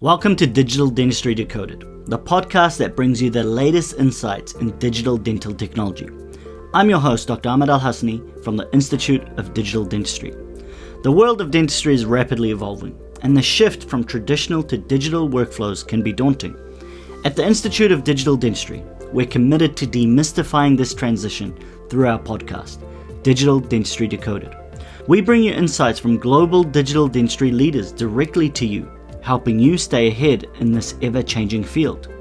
Welcome to Digital Dentistry Decoded, the podcast that brings you the latest insights in digital dental technology. I'm your host, Dr. Ahmed Al-Hassani from the Institute of Digital Dentistry. The world of dentistry is rapidly evolving, and the shift from traditional to digital workflows can be daunting. At the Institute of Digital Dentistry, we're committed to demystifying this transition through our podcast, Digital Dentistry Decoded. We bring you insights from global digital dentistry leaders directly to you, helping you stay ahead in this ever-changing field.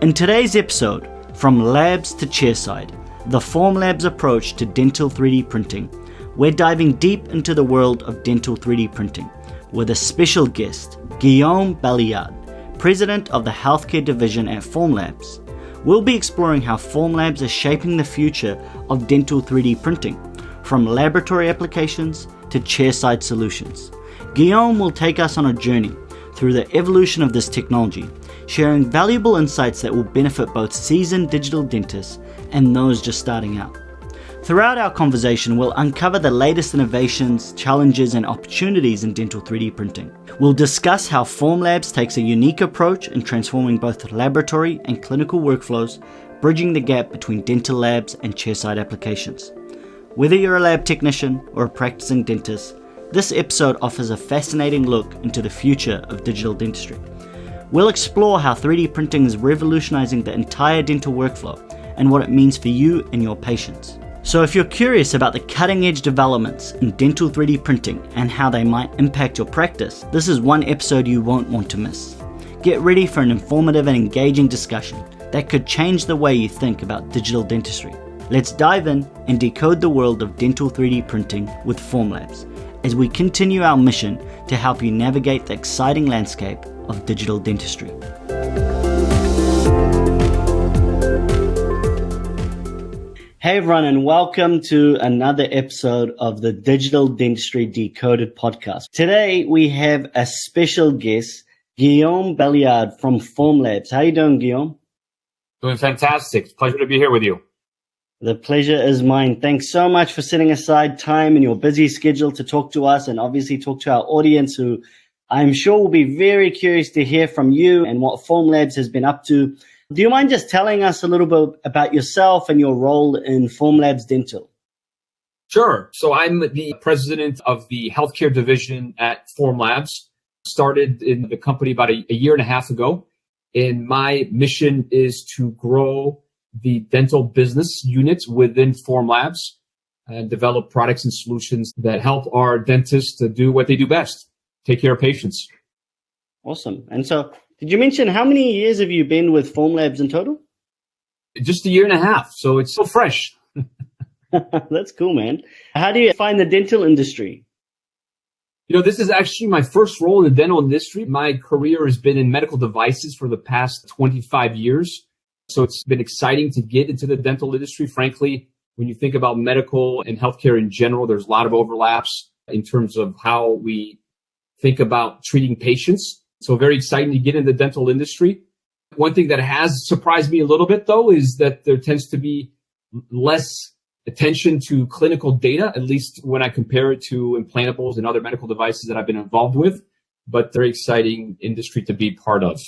In today's episode, From Labs to Chairside, the Formlabs approach to dental 3D printing, we're diving deep into the world of dental 3D printing with a special guest, Guillaume Bailliard, President of the Healthcare Division at Formlabs. We'll be exploring how Formlabs is shaping the future of dental 3D printing, from laboratory applications to chairside solutions. Guillaume will take us on a journey through the evolution of this technology, sharing valuable insights that will benefit both seasoned digital dentists and those just starting out. Throughout our conversation, we'll uncover the latest innovations, challenges, and opportunities in dental 3D printing. We'll discuss how Formlabs takes a unique approach in transforming both laboratory and clinical workflows, bridging the gap between dental labs and chairside applications. Whether you're a lab technician or a practicing dentist, this episode offers a fascinating look into the future of digital dentistry. We'll explore how 3D printing is revolutionizing the entire dental workflow and what it means for you and your patients. So if you're curious about the cutting-edge developments in dental 3D printing and how they might impact your practice, this is one episode you won't want to miss. Get ready for an informative and engaging discussion that could change the way you think about digital dentistry. Let's dive in and decode the world of dental 3D printing with Formlabs, as we continue our mission to help you navigate the exciting landscape of digital dentistry. Hey everyone, and welcome to another episode of the Digital Dentistry Decoded podcast. Today we have a special guest, Guillaume Bailliard from Formlabs. How you doing, Guillaume? Doing fantastic. Pleasure to be here with you. The pleasure is mine. Thanks so much for setting aside time in your busy schedule to talk to us and obviously talk to our audience, who I'm sure will be very curious to hear from you and what Formlabs has been up to. Do you mind just telling us a little bit about yourself and your role in Formlabs Dental? Sure. So I'm the president of the healthcare division at Formlabs. Started in the company about a year and a half ago. And my mission is to grow the dental business units within Formlabs and develop products and solutions that help our dentists to do what they do best, take care of patients. Awesome. And so did you mention how many years have you been with Formlabs in total? Just a year and a half. So it's still fresh. That's cool, man. How do you find the dental industry? You know, this is actually my first role in the dental industry. My career has been in medical devices for the past 25 years. So it's been exciting to get into the dental industry. Frankly, when you think about medical and healthcare in general, there's a lot of overlaps in terms of how we think about treating patients. So very exciting to get in the dental industry. One thing that has surprised me a little bit, though, is that there tends to be less attention to clinical data, at least when I compare it to implantables and other medical devices that I've been involved with. But very exciting industry to be part of.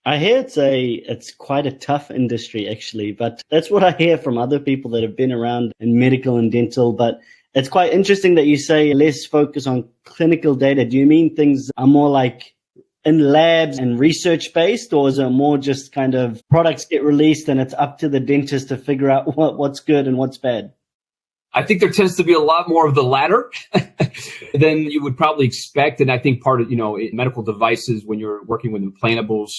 I hear it's quite a tough industry, actually, but that's what I hear from other people that have been around in medical and dental. But it's quite interesting that you say less focus on clinical data. Do you mean things are more like in labs and research based, or is it more just kind of products get released and it's up to the dentist to figure out what's good and what's bad? I think there tends to be a lot more of the latter than you would probably expect. And I think part of, in medical devices, when you're working with implantables,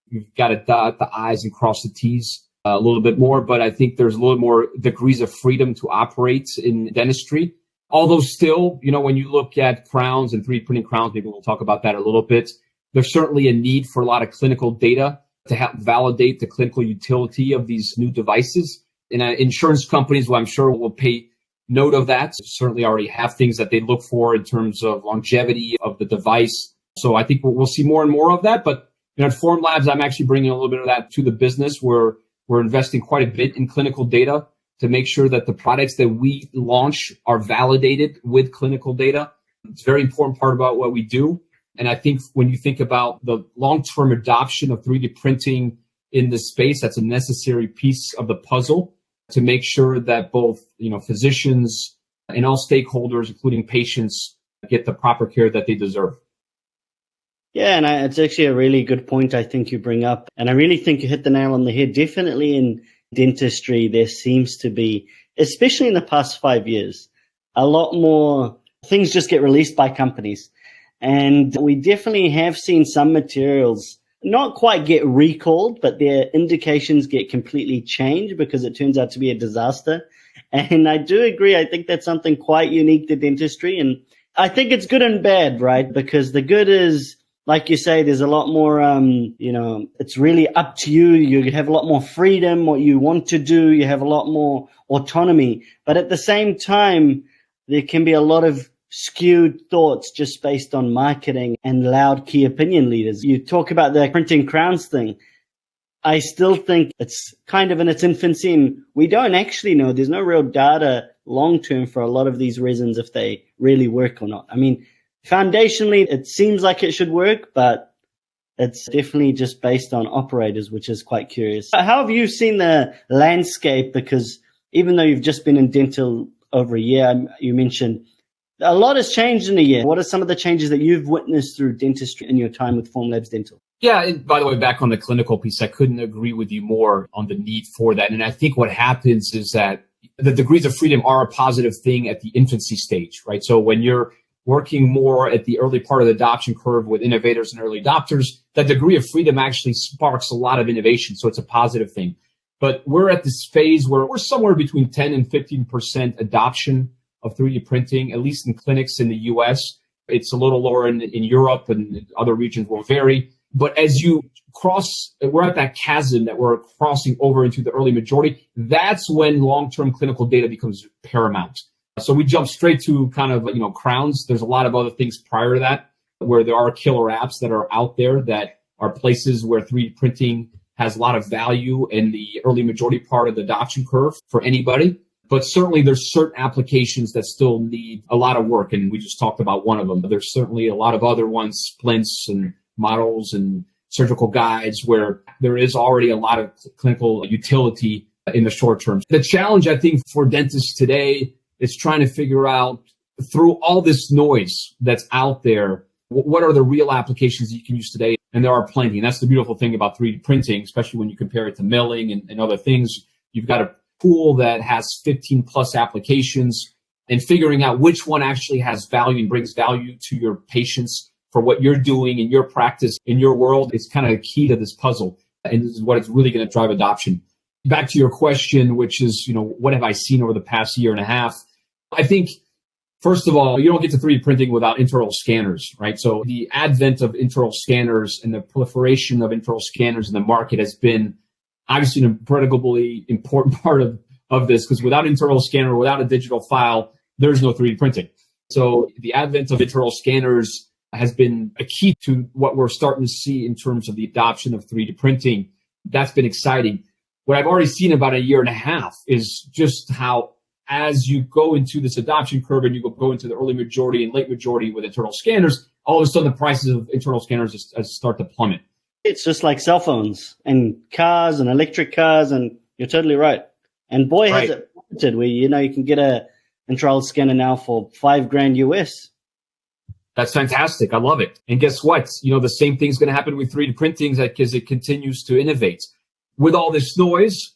you've got to dot the I's and cross the T's a little bit more, but I think there's a little more degrees of freedom to operate in dentistry. Although still, when you look at crowns and 3D printing crowns, maybe we'll talk about that a little bit. There's certainly a need for a lot of clinical data to help validate the clinical utility of these new devices. And insurance companies, well, I'm sure will pay note of that. Certainly already have things that they look for in terms of longevity of the device. So I think we'll see more and more of that. But at Formlabs, I'm actually bringing a little bit of that to the business, where we're investing quite a bit in clinical data to make sure that the products that we launch are validated with clinical data. It's a very important part about what we do. And I think when you think about the long-term adoption of 3D printing in this space, that's a necessary piece of the puzzle to make sure that both, physicians and all stakeholders, including patients, get the proper care that they deserve. Yeah, and it's actually a really good point I think you bring up. And I really think you hit the nail on the head. Definitely in dentistry, there seems to be, especially in the past 5 years, a lot more things just get released by companies. And we definitely have seen some materials not quite get recalled, but their indications get completely changed because it turns out to be a disaster. And I do agree. I think that's something quite unique to dentistry. And I think it's good and bad, right? Because the good is, like you say, there's a lot more, it's really up to you. You have a lot more freedom, what you want to do. You have a lot more autonomy. But at the same time, there can be a lot of skewed thoughts just based on marketing and loud key opinion leaders. You talk about the printing crowns thing. I still think it's kind of in its infancy, and we don't actually know. There's no real data long-term for a lot of these resins if they really work or not. I mean, foundationally, it seems like it should work, but it's definitely just based on operators, which is quite curious. How have you seen the landscape? Because even though you've just been in dental over a year, you mentioned a lot has changed in a year. What are some of the changes that you've witnessed through dentistry in your time with Formlabs Dental? Yeah, and by the way, back on the clinical piece, I couldn't agree with you more on the need for that. And I think what happens is that the degrees of freedom are a positive thing at the infancy stage, right? So when you're working more at the early part of the adoption curve with innovators and early adopters, that degree of freedom actually sparks a lot of innovation. So it's a positive thing. But we're at this phase where we're somewhere between 10 and 15% adoption of 3D printing, at least in clinics in the US. It's a little lower in Europe, and other regions will vary. But as you we're at that chasm that we're crossing over into the early majority. That's when long-term clinical data becomes paramount. So we jump straight to kind of, crowns. There's a lot of other things prior to that where there are killer apps that are out there that are places where 3D printing has a lot of value in the early majority part of the adoption curve for anybody. But certainly there's certain applications that still need a lot of work. And we just talked about one of them. There's certainly a lot of other ones, splints and models and surgical guides, where there is already a lot of clinical utility in the short term. The challenge, I think, for dentists today is trying to figure out, through all this noise that's out there, what are the real applications you can use today? And there are plenty. And that's the beautiful thing about 3D printing, especially when you compare it to milling and other things. You've got a pool that has 15 plus applications, and figuring out which one actually has value and brings value to your patients for what you're doing in your practice, in your world, is kind of the key to this puzzle. And this is what is really going to drive adoption. Back to your question, which is, what have I seen over the past year and a half? I think, first of all, you don't get to 3D printing without intraoral scanners, right? So the advent of intraoral scanners and the proliferation of intraoral scanners in the market has been obviously an incredibly important part of this, because without intraoral scanner, without a digital file, there's no 3D printing. So the advent of intraoral scanners has been a key to what we're starting to see in terms of the adoption of 3D printing. That's been exciting. What I've already seen about a year and a half is just how, as you go into this adoption curve and you go into the early majority and late majority with internal scanners, all of a sudden the prices of internal scanners just start to plummet. It's just like cell phones and cars and electric cars, and you're totally right. And boy, has it plummeted, where, you can get a intraoral scanner now for $5,000 US. That's fantastic. I love it. And guess what? The same thing's going to happen with 3D printing as it continues to innovate. With all this noise,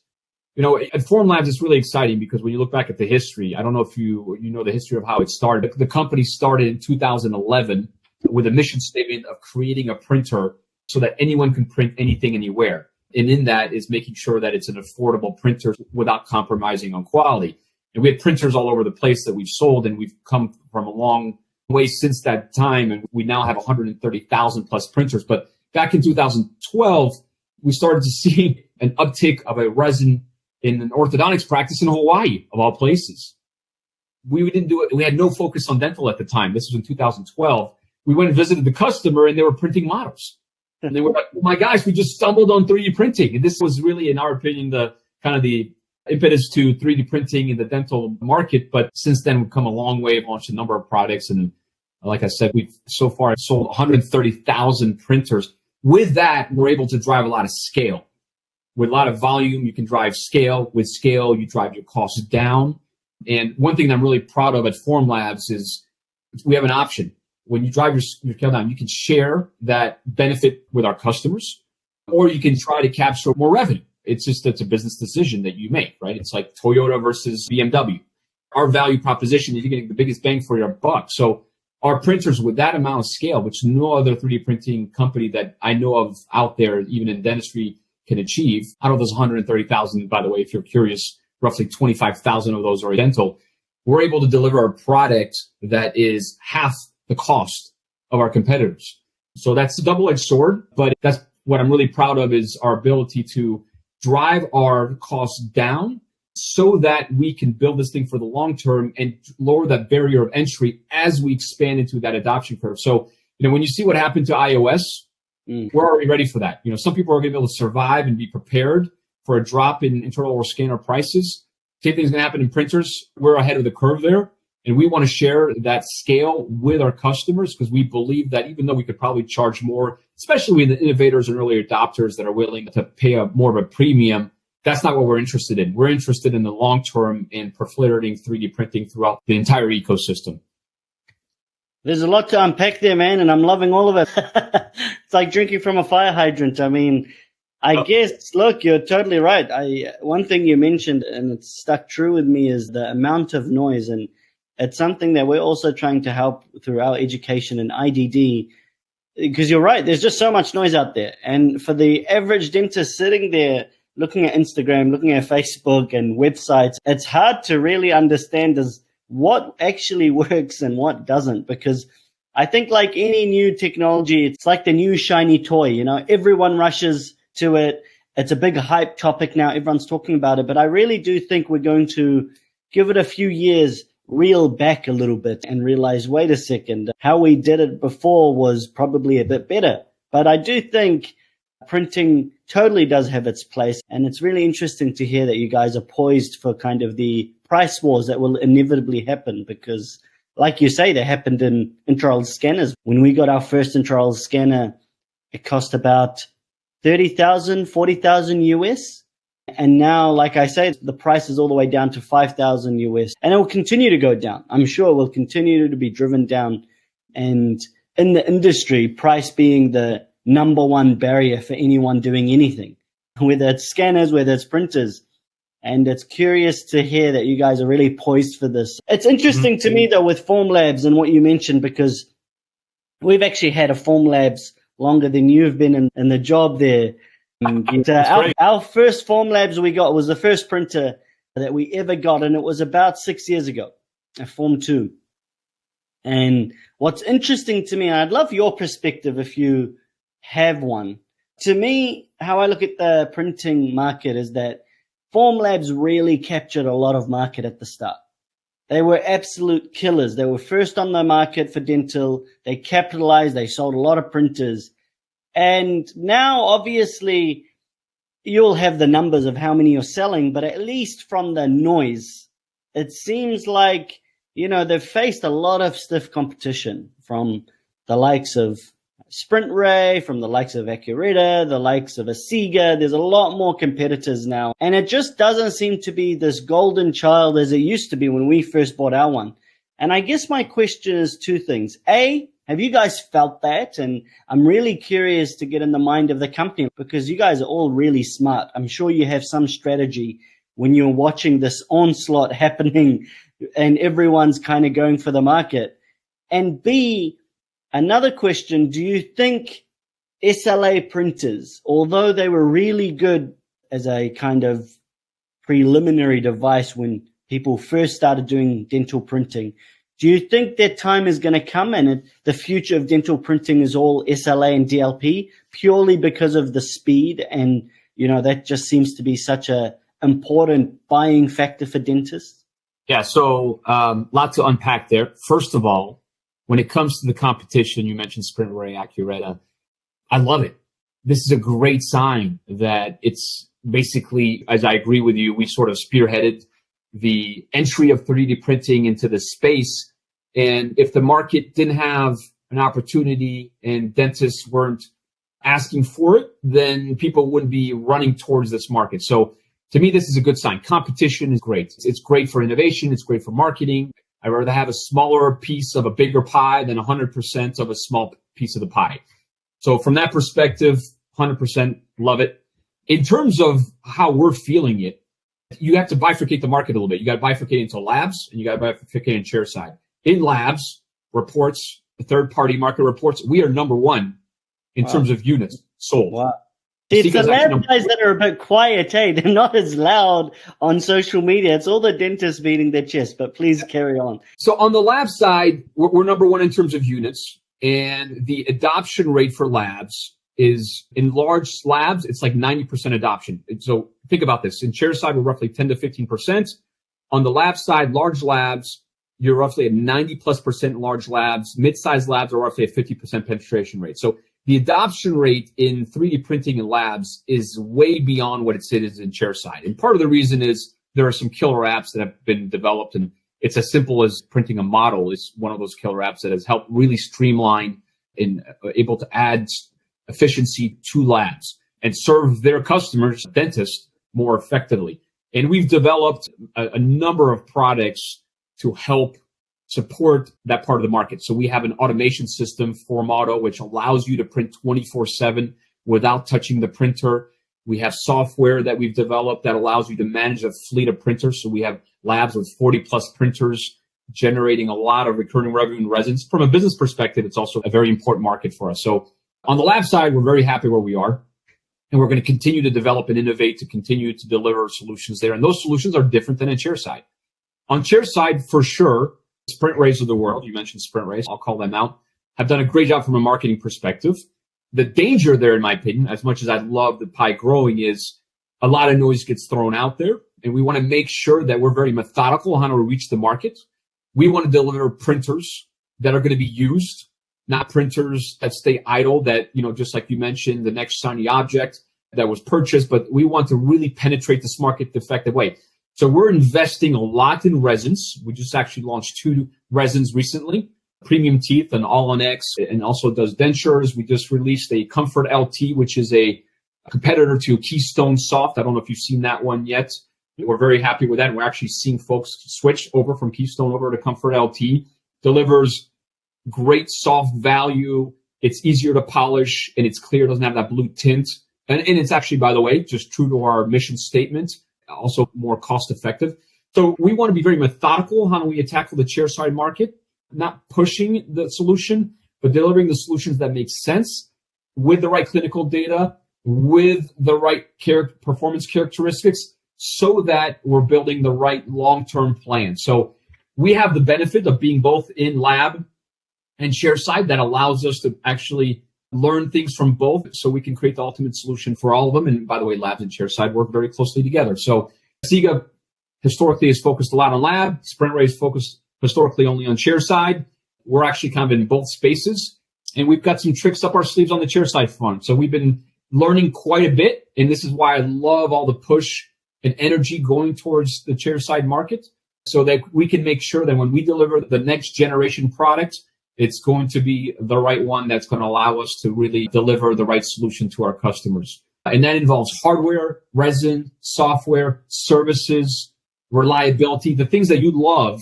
at Formlabs, it's really exciting because when you look back at the history, I don't know if you know the history of how it started. The company started in 2011 with a mission statement of creating a printer so that anyone can print anything, anywhere. And in that is making sure that it's an affordable printer without compromising on quality. And we had printers all over the place that we've sold, and we've come from a long way since that time. And we now have 130,000 plus printers. But back in 2012, we started to see an uptick of a resin in an orthodontics practice in Hawaii, of all places. We didn't do it. We had no focus on dental at the time. This was in 2012. We went and visited the customer, and they were printing models. And they were like, oh my gosh, we just stumbled on 3D printing. And this was really, in our opinion, the impetus to 3D printing in the dental market. But since then, we've come a long way. We've launched a number of products, and Like I said, we've so far sold 130,000 printers. With that, we're able to drive a lot of scale. With a lot of volume, you can drive scale. With scale, you drive your costs down. And one thing that I'm really proud of at Formlabs is we have an option. When you drive your scale down, you can share that benefit with our customers, or you can try to capture more revenue. It's a business decision that you make, right? It's like Toyota versus BMW. Our value proposition is you're getting the biggest bang for your buck. So our printers with that amount of scale, which no other 3D printing company that I know of out there, even in dentistry, can achieve. Out of those 130,000, by the way, if you're curious, roughly 25,000 of those are dental. We're able to deliver a product that is half the cost of our competitors. So that's a double-edged sword, but that's what I'm really proud of is our ability to drive our costs down so that we can build this thing for the long term and lower that barrier of entry as we expand into that adoption curve. So, when you see what happened to iOS, we're already ready for that. Some people are going to be able to survive and be prepared for a drop in internal or scanner prices. Same thing's going to happen in printers. We're ahead of the curve there. And we want to share that scale with our customers because we believe that even though we could probably charge more, especially with the innovators and early adopters that are willing to pay more of a premium, that's not what we're interested in. We're interested in the long term in proliferating 3D printing throughout the entire ecosystem. There's a lot to unpack there, man, and I'm loving all of it. It's like drinking from a fire hydrant. I guess, look, you're totally right. One thing you mentioned, and it's stuck true with me, is the amount of noise. And it's something that we're also trying to help through our education in IDD, because you're right, there's just so much noise out there. And for the average dentist sitting there looking at Instagram, looking at Facebook and websites, it's hard to really understand what actually works and what doesn't, because I think like any new technology, it's like the new shiny toy, everyone rushes to it. It's a big hype topic now. Everyone's talking about it, but I really do think we're going to give it a few years, reel back a little bit and realize, wait a second, how we did it before was probably a bit better. But I do think printing totally does have its place. And it's really interesting to hear that you guys are poised for kind of the price wars that will inevitably happen because, like you say, they happened in intraoral scanners. When we got our first intraoral scanner, it cost about 30,000, 40,000 US. And now, like I say, the price is all the way down to 5,000 US. And it will continue to go down. I'm sure it will continue to be driven down. And in the industry, price being the number one barrier for anyone doing anything, whether it's scanners, whether it's printers. And it's curious to hear that you guys are really poised for this. It's interesting to me, though, with Formlabs and what you mentioned, because we've actually had a Formlabs longer than you've been in the job there. Our first Formlabs we got was the first printer that we ever got, and it was about 6 years ago, a Form 2. And what's interesting to me, and I'd love your perspective if you have one. To me, how I look at the printing market is that Formlabs really captured a lot of market at the start. They were absolute killers. They were first on the market for dental. They capitalized. They sold a lot of printers. And now, obviously, you'll have the numbers of how many you're selling, but at least from the noise, it seems like, they've faced a lot of stiff competition from the likes of Sprint Ray, from the likes of Accurata, the likes of Asiga. There's a lot more competitors now. And it just doesn't seem to be this golden child as it used to be when we first bought our one. And I guess my question is two things. A, have you guys felt that? And I'm really curious to get in the mind of the company because you guys are all really smart. I'm sure you have some strategy when you're watching this onslaught happening and everyone's kind of going for the market. And B, another question, do you think SLA printers, although they were really good as a kind of preliminary device when people first started doing dental printing, do you think that time is going to come and the future of dental printing is all SLA and DLP purely because of the speed and, that just seems to be such a important buying factor for dentists? Yeah, so lot to unpack there. First of all, when it comes to the competition, you mentioned Sprint Ray, Accurata. I love it. This is a great sign that it's basically, as I agree with you, we sort of spearheaded the entry of 3D printing into the space. And if the market didn't have an opportunity and dentists weren't asking for it, then people wouldn't be running towards this market. So to me, this is a good sign. Competition is great. It's great for innovation. It's great for marketing. I'd rather have a smaller piece of a bigger pie than 100% of a small piece of the pie. So from that perspective, 100% love it. In terms of how we're feeling it, you have to bifurcate the market a little bit. You got to bifurcate into labs and you got to bifurcate in Chairside. In labs, reports, third-party market reports, we are number one in terms of units sold. Wow. It's the lab guys that are a bit quiet, eh? They're not as loud on social media. It's all the dentists beating their chest, but please carry on. So on the lab side, we're number one in terms of units, and the adoption rate for labs is, in large labs, it's like 90% adoption. And so think about this. In Chairside, we're roughly 10 to 15%. On the lab side, large labs, you're roughly at 90+% large labs. Mid-sized labs are roughly at 50% penetration rate. So the adoption rate in 3D printing in labs is way beyond what it is in Chairside. And part of the reason is there are some killer apps that have been developed, and it's as simple as printing a model is one of those killer apps that has helped really streamline and able to add efficiency to labs and serve their customers, dentists, more effectively. And we've developed a number of products to help support that part of the market. So we have an automation system, Formauto, which allows you to print 24/7 without touching the printer. We have software that we've developed that allows you to manage a fleet of printers. So we have labs with 40+ printers generating a lot of recurring revenue in resins. From a business perspective, it's also a very important market for us. So on the lab side, we're very happy where we are. And we're going to continue to develop and innovate to continue to deliver solutions there. And those solutions are different than in Chairside. On Chairside, for sure, Sprint Rays of the world, you mentioned Sprint Rays, I'll call them out, have done a great job from a marketing perspective. The danger there, in my opinion, as much as I love the pie growing, is a lot of noise gets thrown out there. And we want to make sure that we're very methodical on how to reach the market. We want to deliver printers that are going to be used, not printers that stay idle, that, just like you mentioned, the next shiny object that was purchased, but we want to really penetrate this market the effective way. So we're investing a lot in resins. We just actually launched 2 resins recently, Premium Teeth and All-on-X, and also does dentures. We just released a Comfort LT, which is a competitor to Keystone Soft. I don't know if you've seen that one yet. We're very happy with that. And we're actually seeing folks switch over from Keystone over to Comfort LT. Delivers great soft value. It's easier to polish and it's clear. It doesn't have that blue tint. And it's actually, by the way, just true to our mission statement, also more cost effective. So we want to be very methodical. How do we tackle the chairside market? Not pushing the solution, but delivering the solutions that make sense with the right clinical data, with the right performance characteristics, so that we're building the right long-term plan. So we have the benefit of being both in lab and chairside that allows us to actually learn things from both so we can create the ultimate solution for all of them. And by the way, labs and chairside work very closely together. So SIGA historically is focused a lot on lab. Sprint Ray is focused historically only on chairside. We're actually kind of in both spaces. And we've got some tricks up our sleeves on the chairside front. So we've been learning quite a bit. And this is why I love all the push and energy going towards the chairside market, so that we can make sure that when we deliver the next generation product, it's going to be the right one that's going to allow us to really deliver the right solution to our customers. And that involves hardware, resin, software, services, reliability, the things that you love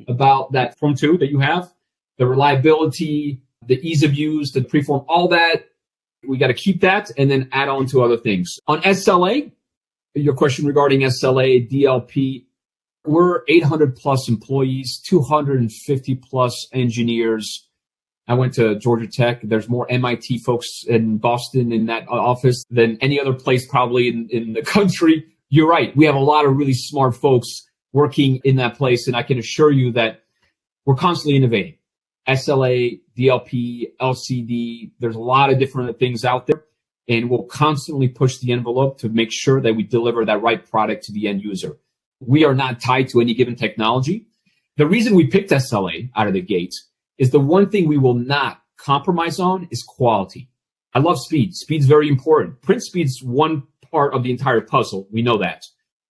about that Form 2 that you have, the reliability, the ease of use, the preform, all that. We got to keep that and then add on to other things. On SLA, your question regarding SLA, DLP, we're 800 plus employees, 250 plus engineers. I went to Georgia Tech. There's more MIT folks in Boston in that office than any other place probably in the country. You're right. We have a lot of really smart folks working in that place. And I can assure you that we're constantly innovating. SLA, DLP, LCD, there's a lot of different things out there. And we'll constantly push the envelope to make sure that we deliver that right product to the end user. We are not tied to any given technology. The reason we picked SLA out of the gate is the one thing we will not compromise on is quality. I love speed. Speed's very important. Print speed's one part of the entire puzzle. We know that.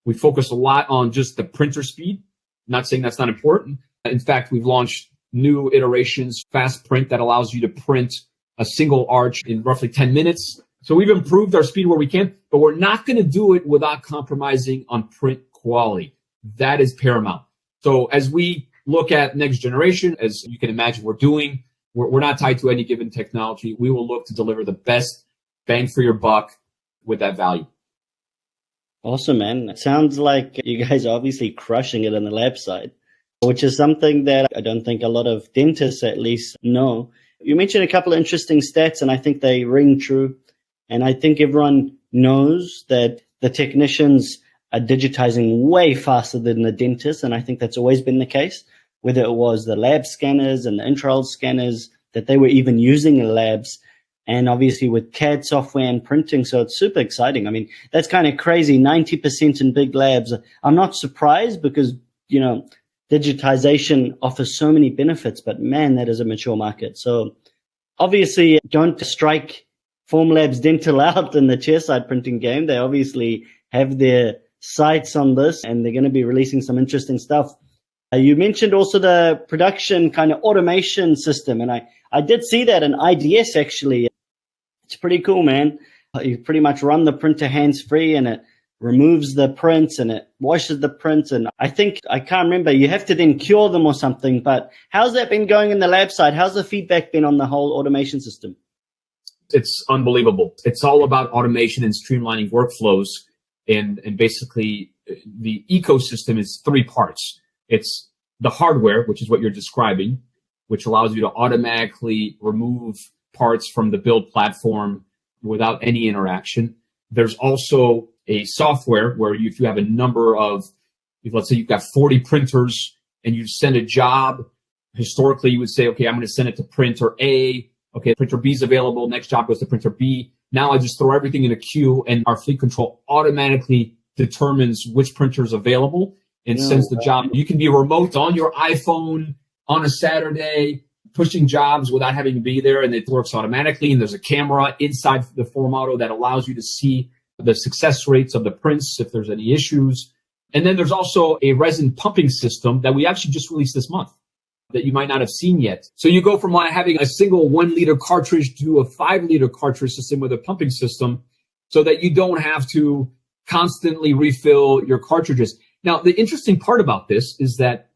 We focus a lot on just the printer speed. Not saying that's not important. In fact, we've launched new iterations, fast print that allows you to print a single arch in roughly 10 minutes. So we've improved our speed where we can, but we're not going to do it without compromising on print quality. That is paramount. So as we look at next generation, as you can imagine we're not tied to any given technology. We will look to deliver the best bang for your buck with that value. Awesome, man. It sounds like you guys are obviously crushing it on the lab side, which is something that I don't think a lot of dentists at least know. You mentioned a couple of interesting stats, and I think they ring true. And I think everyone knows that the technicians are digitizing way faster than the dentists, and I think that's always been the case, whether it was the lab scanners and the intraoral scanners that they were even using in labs, and obviously with CAD software and printing. So it's super exciting. I mean, that's kind of crazy, 90% in big labs. I'm not surprised because, digitization offers so many benefits, but man, that is a mature market. So obviously don't strike Formlabs Dental out in the chairside printing game. They obviously have their sights on this, and they're going to be releasing some interesting stuff. You mentioned also the production kind of automation system, and I did see that in IDS actually. It's pretty cool, man. You pretty much run the printer hands-free, and it removes the prints and it washes the prints. And I can't remember, you have to then cure them or something. But how's that been going in the lab side? How's the feedback been on the whole automation system? It's unbelievable. It's all about automation and streamlining workflows. And basically, the ecosystem is three parts. It's the hardware, which is what you're describing, which allows you to automatically remove parts from the build platform without any interaction. There's also a software where if you have a number of, let's say you've got 40 printers and you send a job, historically you would say, okay, I'm going to send it to printer A. Okay, printer B is available. Next job goes to printer B. Now I just throw everything in a queue, and our fleet control automatically determines which printer is available and sends the job. You can be remote on your iPhone on a Saturday, pushing jobs without having to be there, and it works automatically. And there's a camera inside the form auto that allows you to see the success rates of the prints if there's any issues. And then there's also a resin pumping system that we actually just released this month that you might not have seen yet. So you go from having a single 1 liter cartridge to a 5 liter cartridge system with a pumping system so that you don't have to constantly refill your cartridges. Now, the interesting part about this is that,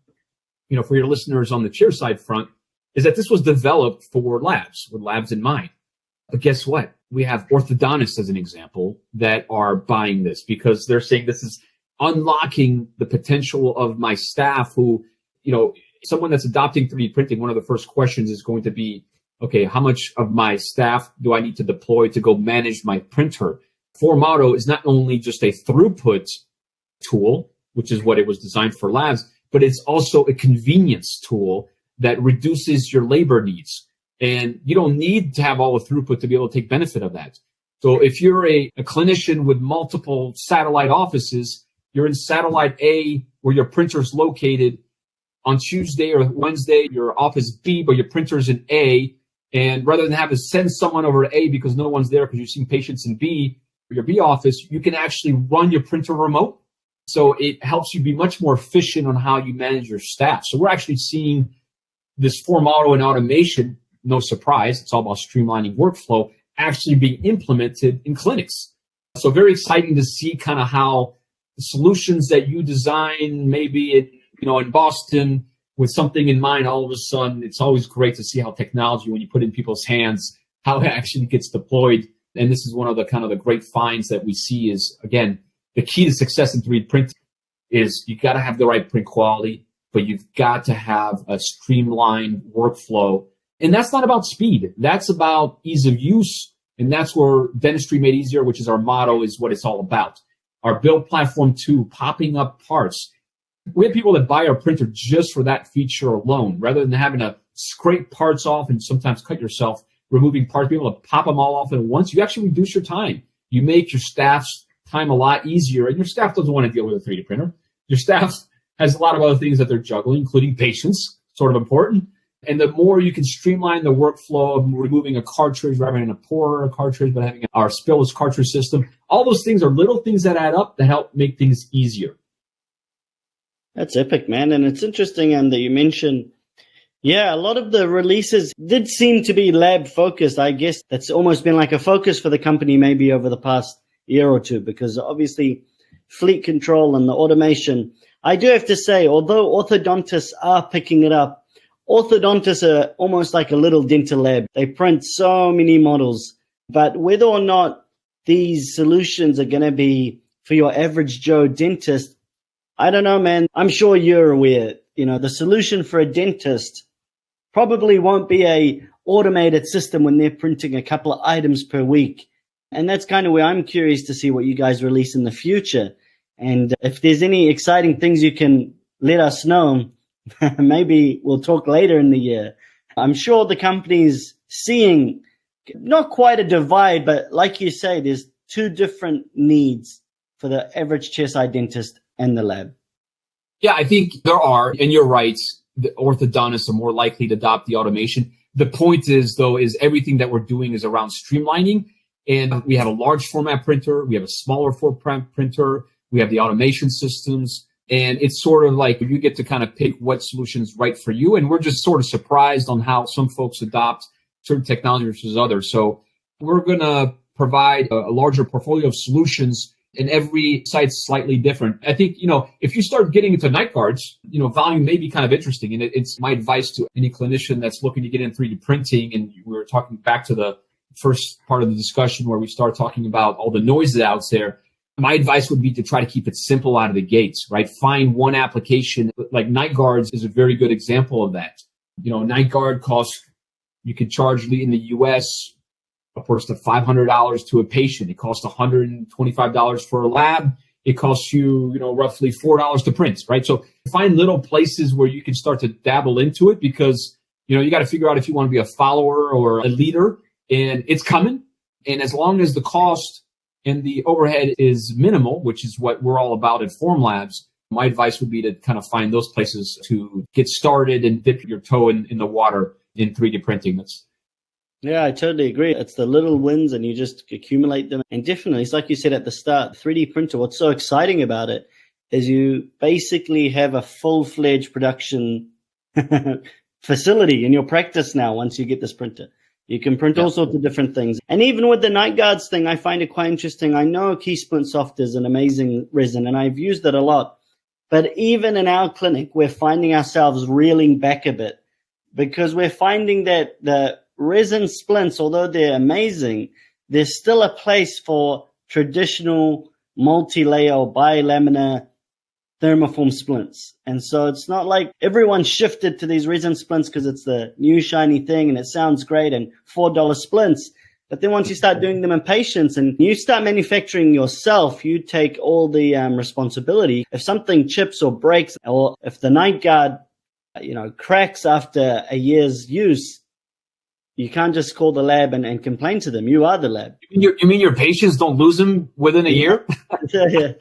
for your listeners on the chairside front, is that this was developed for labs, with labs in mind. But guess what? We have orthodontists, as an example, that are buying this because they're saying this is unlocking the potential of my staff who, someone that's adopting 3D printing, one of the first questions is going to be, okay, how much of my staff do I need to deploy to go manage my printer? Form Auto is not only just a throughput tool, which is what it was designed for labs, but it's also a convenience tool that reduces your labor needs. And you don't need to have all the throughput to be able to take benefit of that. So if you're a clinician with multiple satellite offices, you're in satellite A where your printer's located. On Tuesday or Wednesday, your office B, but your printer's in A. And rather than have to send someone over to A because no one's there because you're seeing patients in B, or your B office, you can actually run your printer remote. So it helps you be much more efficient on how you manage your staff. So we're actually seeing this Form Auto and automation, no surprise, it's all about streamlining workflow, actually being implemented in clinics. So very exciting to see kind of how the solutions that you design maybe in Boston with something in mind, all of a sudden, it's always great to see how technology, when you put it in people's hands, how it actually gets deployed. And this is one of the kind of the great finds that we see is, again, the key to success in 3D printing is you got to have the right print quality, but you've got to have a streamlined workflow. And that's not about speed. That's about ease of use. And that's where Dentistry Made Easier, which is our motto, is what it's all about. Our build platform 2, popping up parts. We have people that buy our printer just for that feature alone, rather than having to scrape parts off and sometimes cut yourself, removing parts, be able to pop them all off at once. You actually reduce your time. You make your staff's time a lot easier, and your staff doesn't want to deal with a 3D printer. Your staff has a lot of other things that they're juggling, including patients, sort of important. And the more you can streamline the workflow of removing a cartridge rather than a pourer cartridge, but having our spillless cartridge system, all those things are little things that add up that help make things easier. That's epic, man. And it's interesting that you mentioned, Yeah, a lot of the releases did seem to be lab focused. I guess that's almost been like a focus for the company maybe over the past year or two, because obviously fleet control and the automation. I do have to say, although orthodontists are picking it up, orthodontists are almost like a little dental lab. They print so many models, but whether or not these solutions are going to be for your average Joe dentist, I don't know, man. I'm sure you're aware, the solution for a dentist probably won't be a automated system when they're printing a couple of items per week. And that's kind of where I'm curious to see what you guys release in the future. And if there's any exciting things you can let us know, maybe we'll talk later in the year. I'm sure the company's seeing not quite a divide, but like you say, there's two different needs for the average chairside dentist and the lab. Yeah, I think there are, and you're right, the orthodontists are more likely to adopt the automation. The point is, though, is everything that we're doing is around streamlining. And we have a large format printer, we have a smaller format printer, we have the automation systems, and it's sort of like you get to kind of pick what solution's right for you. And we're just sort of surprised on how some folks adopt certain technology versus others. So we're going to provide a larger portfolio of solutions, and every site's slightly different. I think, if you start getting into night guards, volume may be kind of interesting. And it's my advice to any clinician that's looking to get in 3D printing. And we were talking back to the first part of the discussion where we start talking about all the noise out there. My advice would be to try to keep it simple out of the gates, right? Find one application. Like night guards is a very good example of that. Night guard costs, you could charge in the US upwards to $500 to a patient. It costs $125 for a lab. It costs you, roughly $4 to print, right? So find little places where you can start to dabble into it, because, you got to figure out if you want to be a follower or a leader, and it's coming. And as long as the cost and the overhead is minimal, which is what we're all about at Formlabs, my advice would be to kind of find those places to get started and dip your toe in the water in 3D printing. Yeah, I totally agree. It's the little wins and you just accumulate them. And definitely, it's like you said at the start, 3D printer, what's so exciting about it is you basically have a full-fledged production facility in your practice now once you get this printer. You can print all sorts of different things. And even with the night guards thing, I find it quite interesting. I know Keysprint Soft is an amazing resin, and I've used it a lot. But even in our clinic, we're finding ourselves reeling back a bit, because we're finding that the resin splints, although they're amazing, there's still a place for traditional multi-layer or bilaminar thermoform splints. And so it's not like everyone shifted to these resin splints because it's the new shiny thing and it sounds great and $4 splints. But then once you start doing them in patients and you start manufacturing yourself, you take all the responsibility. If something chips or breaks, or if the night guard, cracks after a year's use, you can't just call the lab and complain to them. You are the lab. You mean your patients don't lose them within a year? Yeah.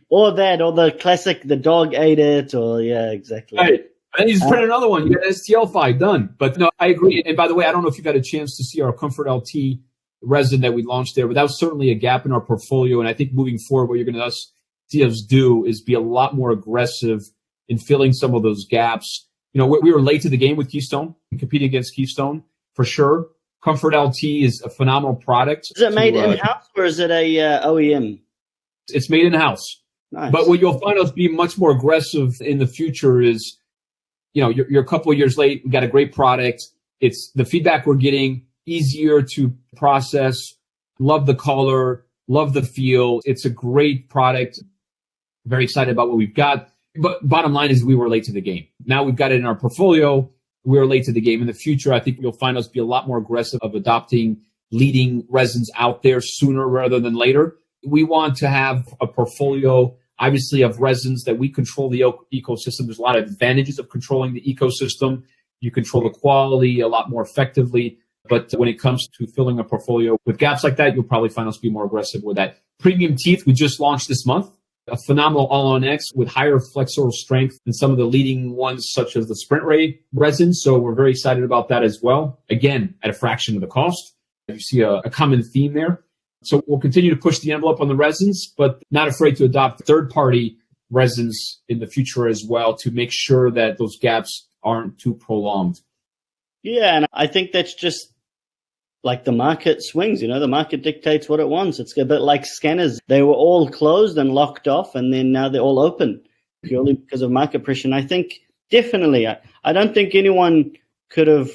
Or that, or the classic, the dog ate it, or yeah, exactly. Right. And you just print another one. You got STL5 done. But no, I agree. And by the way, I don't know if you've had a chance to see our Comfort LT resin that we launched there, but that was certainly a gap in our portfolio. And I think moving forward, what you're going to see us do is be a lot more aggressive in filling some of those gaps. We were late to the game with Keystone, competing against Keystone. For sure. Comfort LT is a phenomenal product. Is it made in-house or is it a OEM? It's made in-house. Nice. But what you'll find us be much more aggressive in the future is, you're a couple of years late. We got a great product. It's the feedback we're getting, easier to process. Love the color, love the feel. It's a great product. Very excited about what we've got. But bottom line is we were late to the game. Now we've got it in our portfolio. We're late to the game. In the future, I think you'll find us be a lot more aggressive of adopting leading resins out there sooner rather than later. We want to have a portfolio, obviously, of resins that we control the ecosystem. There's a lot of advantages of controlling the ecosystem. You control the quality a lot more effectively. But when it comes to filling a portfolio with gaps like that, you'll probably find us be more aggressive with that. Premium teeth, we just launched this month. A phenomenal all-on-X with higher flexural strength than some of the leading ones, such as the Sprint Ray resin. So we're very excited about that as well. Again, at a fraction of the cost. You see a common theme there. So we'll continue to push the envelope on the resins, but not afraid to adopt third-party resins in the future as well to make sure that those gaps aren't too prolonged. Yeah, and I think that's just like the market swings, the market dictates what it wants. It's a bit like scanners. They were all closed and locked off, and then now they're all open purely because of market pressure. And I think definitely, I don't think anyone could have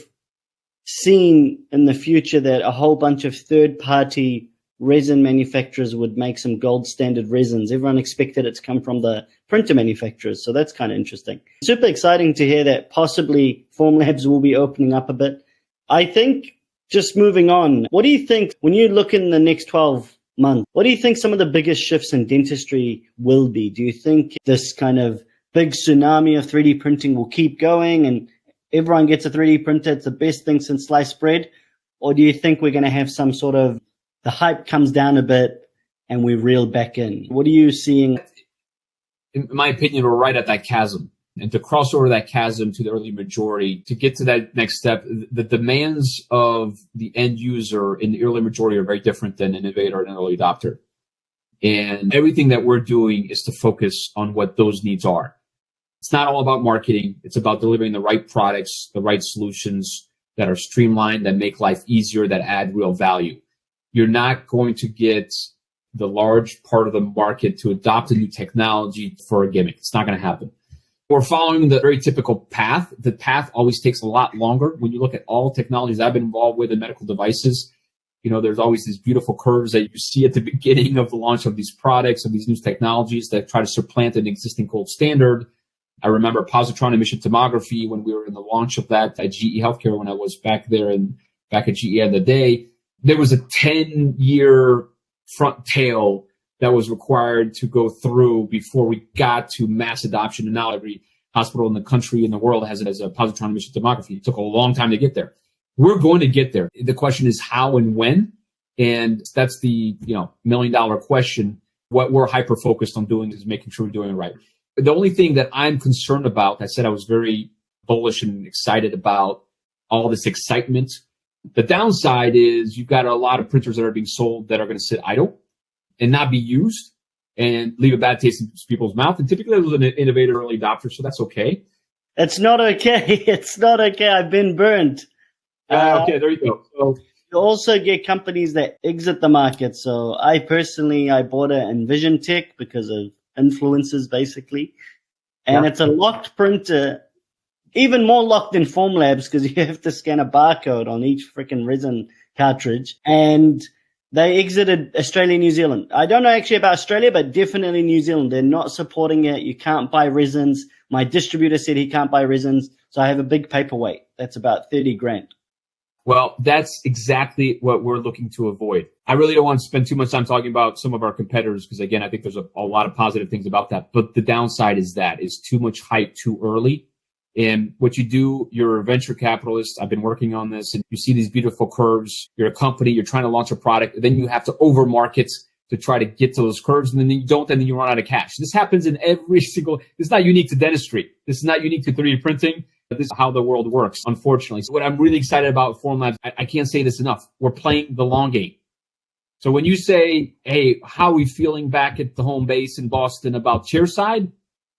seen in the future that a whole bunch of third-party resin manufacturers would make some gold standard resins. Everyone expected it to come from the printer manufacturers. So that's kind of interesting. Super exciting to hear that possibly Formlabs will be opening up a bit. I think just moving on, what do you think when you look in the next 12 months, what do you think some of the biggest shifts in dentistry will be? Do you think this kind of big tsunami of 3D printing will keep going and everyone gets a 3D printer? It's the best thing since sliced bread. Or do you think we're going to have some sort of the hype comes down a bit and we reel back in? What are you seeing? In my opinion, we're right at that chasm. And to cross over that chasm to the early majority, to get to that next step, the demands of the end user in the early majority are very different than an innovator and an early adopter. And everything that we're doing is to focus on what those needs are. It's not all about marketing. It's about delivering the right products, the right solutions that are streamlined, that make life easier, that add real value. You're not going to get the large part of the market to adopt a new technology for a gimmick. It's not going to happen. We're following the very typical path. The path always takes a lot longer. When you look at all technologies I've been involved with in medical devices, there's always these beautiful curves that you see at the beginning of the launch of these products, of these new technologies that try to supplant an existing gold standard. I remember positron emission tomography when we were in the launch of that at GE Healthcare when I was back there and back at GE in the day. There was a 10-year front tail that was required to go through before we got to mass adoption. And now every hospital in the country, in the world, has it as a positron emission tomography. It took a long time to get there. We're going to get there. The question is how and when. And that's the $1 million question. What we're hyper-focused on doing is making sure we're doing it right. The only thing that I'm concerned about, I said I was very bullish and excited about all this excitement. The downside is you've got a lot of printers that are being sold that are going to sit idle and not be used and leave a bad taste in people's mouth. And typically it was an innovator early adopter, so that's okay. It's not okay. It's not okay. I've been burnt. Okay, there you go. So you also get companies that exit the market. So I bought an Envision Tech because of influencers, basically. And It's a locked printer, even more locked than Formlabs because you have to scan a barcode on each freaking resin cartridge. And they exited Australia and New Zealand. I don't know actually about Australia, but definitely New Zealand. They're not supporting it. You can't buy resins. My distributor said he can't buy resins. So I have a big paperweight. That's about 30 grand. Well, that's exactly what we're looking to avoid. I really don't want to spend too much time talking about some of our competitors because, again, I think there's a lot of positive things about that. But the downside is too much hype too early. And what you do, you're a venture capitalist. I've been working on this and you see these beautiful curves. You're a company, you're trying to launch a product. Then you have to over market to try to get to those curves. And then you don't, and then you run out of cash. This happens in it's not unique to dentistry. This is not unique to 3D printing. This is how the world works, unfortunately. So what I'm really excited about Formlabs, I can't say this enough. We're playing the long game. So when you say, hey, how are we feeling back at the home base in Boston about Chairside?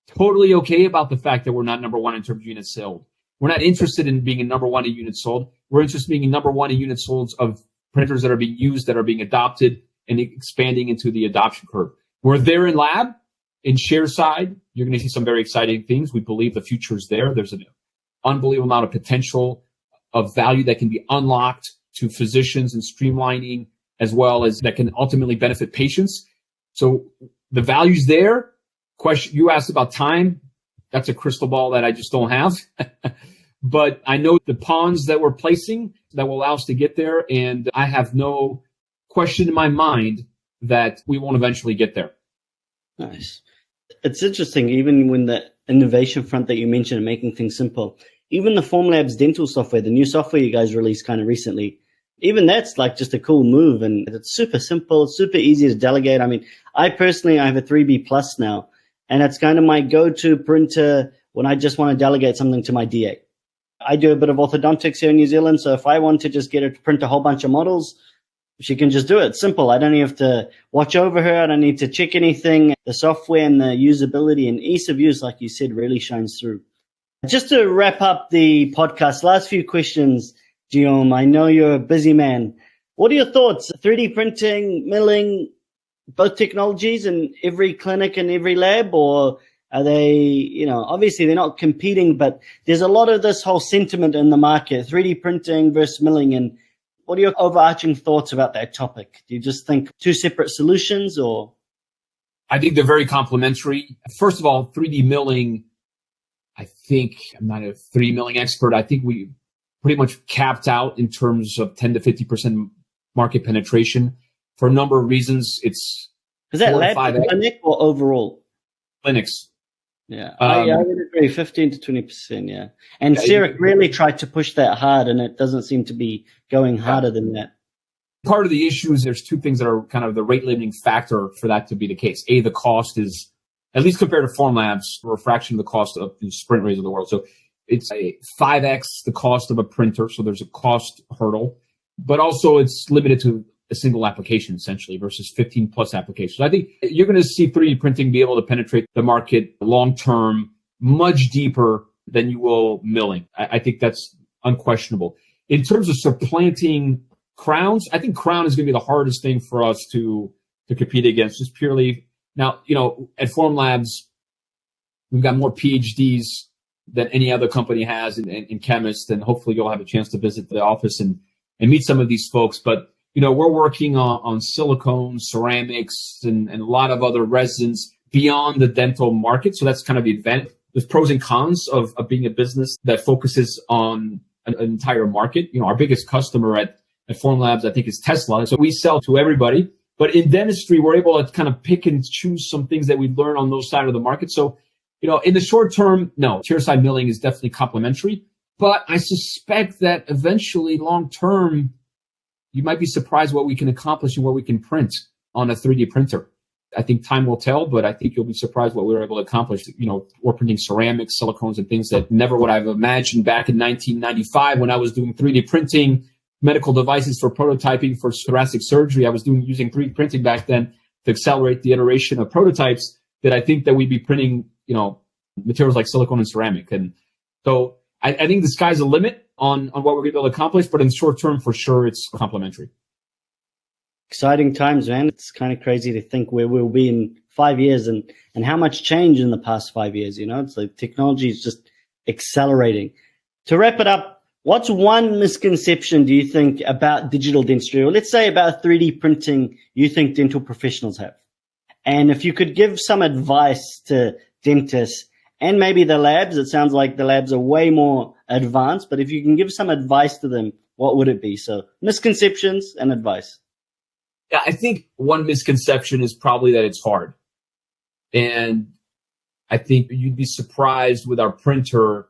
Totally okay about the fact that we're not number one in terms of units sold. We're not interested in being a number one in units sold. We're interested in being a number one in units sold of printers that are being used, that are being adopted and expanding into the adoption curve. We're there in lab, in Chairside. You're going to see some very exciting things. We believe the future is there. There's an unbelievable amount of potential of value that can be unlocked to physicians and streamlining, as well as that can ultimately benefit patients. So the value's there. Question you asked about time. That's a crystal ball that I just don't have. But I know the pawns that we're placing that will allow us to get there. And I have no question in my mind that we won't eventually get there. Nice. It's interesting, even when the innovation front that you mentioned and making things simple, even the Formlabs dental software, the new software you guys released kind of recently, even that's like just a cool move. And it's super simple, super easy to delegate. I mean, I personally have a 3B Plus now. And it's kind of my go-to printer when I just want to delegate something to my DA. I do a bit of orthodontics here in New Zealand. So if I want to just get her to print a whole bunch of models, she can just do it. Simple. I don't have to watch over her. I don't need to check anything. The software and the usability and ease of use, like you said, really shines through. Just to wrap up the podcast, last few questions, Guillaume. I know you're a busy man. What are your thoughts? 3D printing, milling, both technologies in every clinic and every lab, or are they, obviously they're not competing, but there's a lot of this whole sentiment in the market, 3D printing versus milling. And what are your overarching thoughts about that topic? Do you just think two separate solutions, or? I think they're very complementary. First of all, 3D milling, I think, I'm not a 3D milling expert. I think we pretty much capped out in terms of 10 to 50% market penetration for a number of reasons. Is that lab clinic or overall? Clinics. Yeah, I would agree, 15 to 20%, yeah. And Sarah really tried to push that hard, and it doesn't seem to be going harder than that. Part of the issue is there's two things that are kind of the rate limiting factor for that to be the case. A, the cost is, at least compared to Formlabs, a fraction of the cost of the sprint rays of the world. So it's a 5x the cost of a printer, so there's a cost hurdle. But also it's limited to a single application, essentially, versus 15 plus applications. So I think you're going to see 3D printing be able to penetrate the market long-term much deeper than you will milling. I think that's unquestionable. In terms of supplanting crowns, I think crown is going to be the hardest thing for us to compete against, just purely. Now, at Formlabs, we've got more PhDs than any other company has in chemists, and hopefully you'll have a chance to visit the office and meet some of these folks. But, we're working on silicone, ceramics, and a lot of other resins beyond the dental market. So that's kind of the advantage. There's pros and cons of being a business that focuses on an entire market. Our biggest customer at Formlabs, I think, is Tesla. So we sell to everybody. But in dentistry, we're able to kind of pick and choose some things that we learn on those sides of the market. So, in the short term, no, chairside milling is definitely complementary. But I suspect that eventually, long term, you might be surprised what we can accomplish and what we can print on a 3D printer. I think time will tell, but I think you'll be surprised what we were able to accomplish. We're printing ceramics, silicones, and things that never would have imagined back in 1995 when I was doing 3D printing medical devices for prototyping for thoracic surgery. I was using 3D printing back then to accelerate the iteration of prototypes, that I think that we'd be printing, materials like silicone and ceramic. And so I think the sky's the limit on what we're going to be able to accomplish, but in the short term, for sure, it's complementary. Exciting times, man. It's kind of crazy to think where we'll be in 5 years and how much change in the past 5 years. It's like technology is just accelerating. To wrap it up, what's one misconception do you think about digital dentistry, or let's say about 3D printing, you think dental professionals have? And if you could give some advice to dentists and maybe the labs, it sounds like the labs are way more advanced, but if you can give some advice to them, what would it be? So misconceptions and advice. Yeah, I think one misconception is probably that it's hard. And I think you'd be surprised with our printer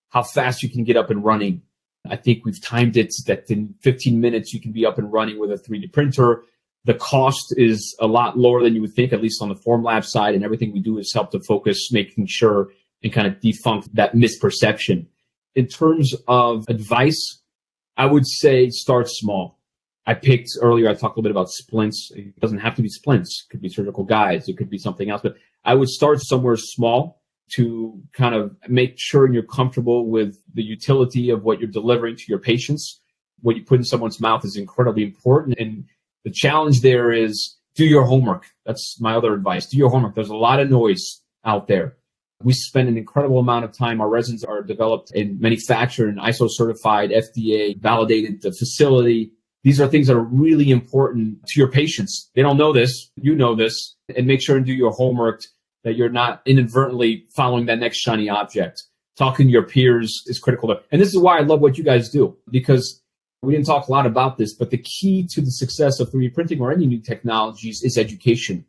how fast you can get up and running. I think we've timed it that in 15 minutes you can be up and running with a 3D printer. The cost is a lot lower than you would think, at least on the Formlabs side, and everything we do is help to focus, making sure and kind of debunk that misperception. In terms of advice, I would say start small. I talked a little bit about splints. It doesn't have to be splints. It could be surgical guides. It could be something else. But I would start somewhere small to kind of make sure you're comfortable with the utility of what you're delivering to your patients. What you put in someone's mouth is incredibly important. And the challenge there is do your homework. That's my other advice. Do your homework. There's a lot of noise out there. We spend an incredible amount of time. Our resins are developed and manufactured in ISO certified, FDA validated the facility. These are things that are really important to your patients. They don't know this. You know this. And make sure and do your homework, that you're not inadvertently following that next shiny object. Talking to your peers is critical. And this is why I love what you guys do, because we didn't talk a lot about this, but the key to the success of 3D printing or any new technologies is education.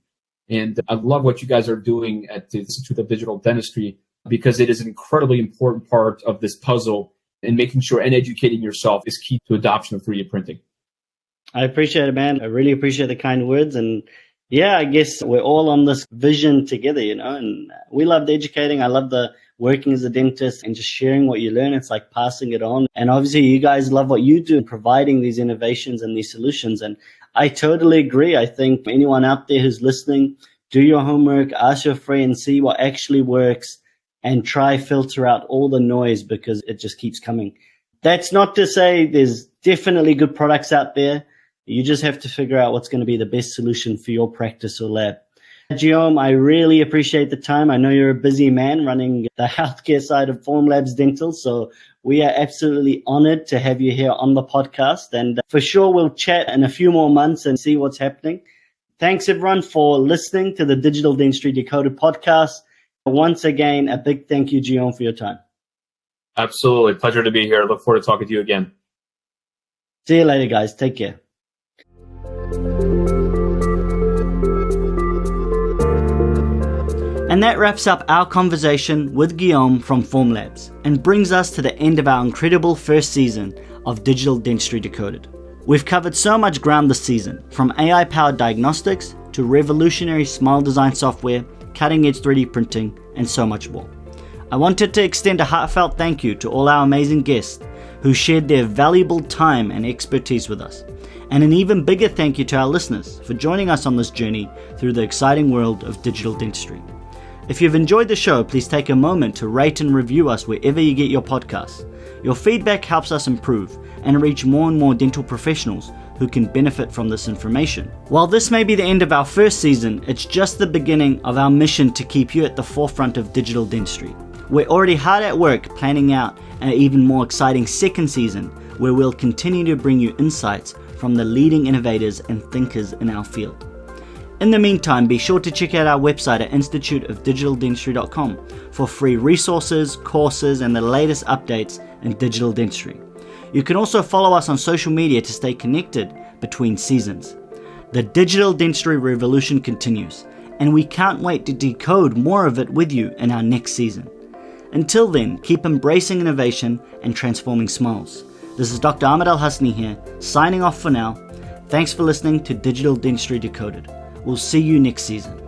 And I love what you guys are doing at the Institute of Digital Dentistry, because it is an incredibly important part of this puzzle, and making sure and educating yourself is key to adoption of 3D printing. I appreciate it, man. I really appreciate the kind words. And yeah, I guess we're all on this vision together, and we loved educating. I love the working as a dentist and just sharing what you learn. It's like passing it on. And obviously you guys love what you do, providing these innovations and these solutions. And I totally agree. I think anyone out there who's listening, do your homework, ask your friends, see what actually works, and try filter out all the noise because it just keeps coming. That's not to say there's definitely good products out there. You just have to figure out what's going to be the best solution for your practice or lab. Guillaume, I really appreciate the time. I know you're a busy man running the healthcare side of Formlabs Dental, so we are absolutely honored to have you here on the podcast. And for sure, we'll chat in a few more months and see what's happening. Thanks, everyone, for listening to the Digital Dentistry Decoded podcast. Once again, a big thank you, Guillaume, for your time. Absolutely. Pleasure to be here. Look forward to talking to you again. See you later, guys. Take care. And that wraps up our conversation with Guillaume from Formlabs and brings us to the end of our incredible first season of Digital Dentistry Decoded. We've covered so much ground this season, from AI-powered diagnostics to revolutionary smile design software, cutting-edge 3D printing, and so much more. I wanted to extend a heartfelt thank you to all our amazing guests who shared their valuable time and expertise with us. And an even bigger thank you to our listeners for joining us on this journey through the exciting world of digital dentistry. If you've enjoyed the show, please take a moment to rate and review us wherever you get your podcasts. Your feedback helps us improve and reach more and more dental professionals who can benefit from this information. While this may be the end of our first season, it's just the beginning of our mission to keep you at the forefront of digital dentistry. We're already hard at work planning out an even more exciting second season where we'll continue to bring you insights from the leading innovators and thinkers in our field. In the meantime, be sure to check out our website at instituteofdigitaldentistry.com for free resources, courses, and the latest updates in digital dentistry. You can also follow us on social media to stay connected between seasons. The digital dentistry revolution continues, and we can't wait to decode more of it with you in our next season. Until then, keep embracing innovation and transforming smiles. This is Dr. Ahmed Al-Hasni here, signing off for now. Thanks for listening to Digital Dentistry Decoded. We'll see you next season.